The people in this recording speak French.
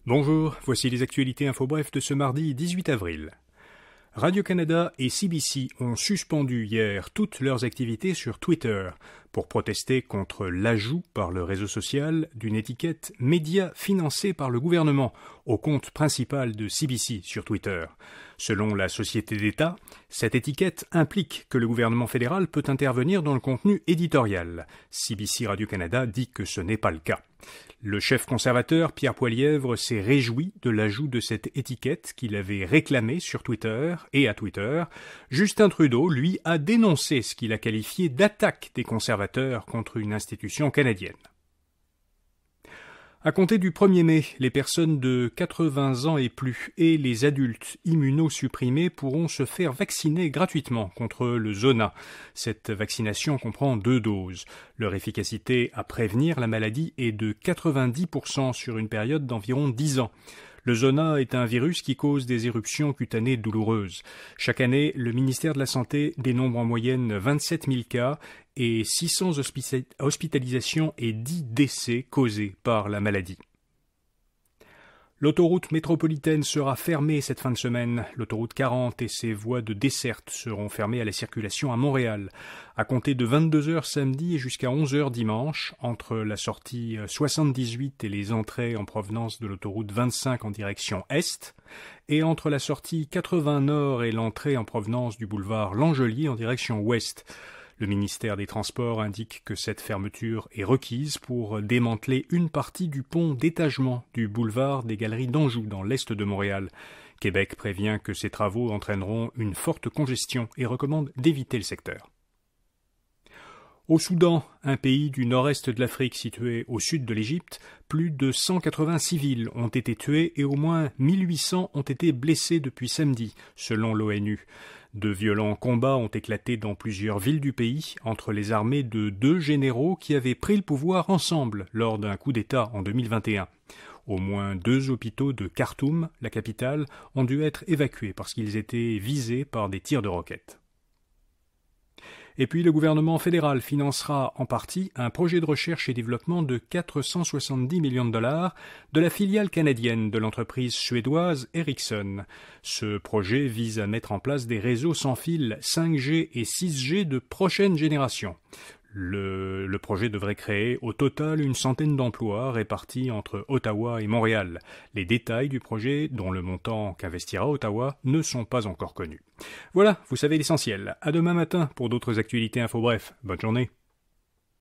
Bonjour, voici les actualités info-bref de ce mardi 18 avril. Radio-Canada et CBC ont suspendu hier toutes leurs activités sur Twitter pour protester contre l'ajout par le réseau social d'une étiquette « Média financé par le gouvernement » au compte principal de CBC sur Twitter. Selon la société d'État, cette étiquette implique que le gouvernement fédéral peut intervenir dans le contenu éditorial. CBC Radio-Canada dit que ce n'est pas le cas. Le chef conservateur Pierre Poilievre s'est réjoui de l'ajout de cette étiquette qu'il avait réclamée sur Twitter et à Twitter. Justin Trudeau, lui, a dénoncé ce qu'il a qualifié d'attaque des conservateurs contre une institution canadienne. À compter du 1er mai, les personnes de 80 ans et plus et les adultes immunosupprimés pourront se faire vacciner gratuitement contre le Zona. Cette vaccination comprend 2 doses. Leur efficacité à prévenir la maladie est de 90% sur une période d'environ 10 ans. Le Zona est un virus qui cause des éruptions cutanées douloureuses. Chaque année, le ministère de la Santé dénombre en moyenne 27 000 cas et 600 hospitalisations et 10 décès causés par la maladie. L'autoroute métropolitaine sera fermée cette fin de semaine. L'autoroute 40 et ses voies de desserte seront fermées à la circulation à Montréal. À compter de 22h samedi et jusqu'à 11h dimanche, entre la sortie 78 et les entrées en provenance de l'autoroute 25 en direction est, et entre la sortie 80 nord et l'entrée en provenance du boulevard Langelier en direction ouest. Le ministère des Transports indique que cette fermeture est requise pour démanteler une partie du pont d'étagement du boulevard des Galeries d'Anjou dans l'est de Montréal. Québec prévient que ces travaux entraîneront une forte congestion et recommande d'éviter le secteur. Au Soudan, un pays du nord-est de l'Afrique situé au sud de l'Égypte, plus de 180 civils ont été tués et au moins 1800 ont été blessés depuis samedi, selon l'ONU. De violents combats ont éclaté dans plusieurs villes du pays entre les armées de 2 généraux qui avaient pris le pouvoir ensemble lors d'un coup d'État en 2021. Au moins 2 hôpitaux de Khartoum, la capitale, ont dû être évacués parce qu'ils étaient visés par des tirs de roquettes. Et puis le gouvernement fédéral financera en partie un projet de recherche et développement de 470 millions de dollars de la filiale canadienne de l'entreprise suédoise Ericsson. Ce projet vise à mettre en place des réseaux sans fil 5G et 6G de prochaine génération. Le projet devrait créer au total une centaine d'emplois répartis entre Ottawa et Montréal. Les détails du projet, dont le montant qu'investira Ottawa, ne sont pas encore connus. Voilà, vous savez l'essentiel. À demain matin pour d'autres actualités info bref. Bonne journée.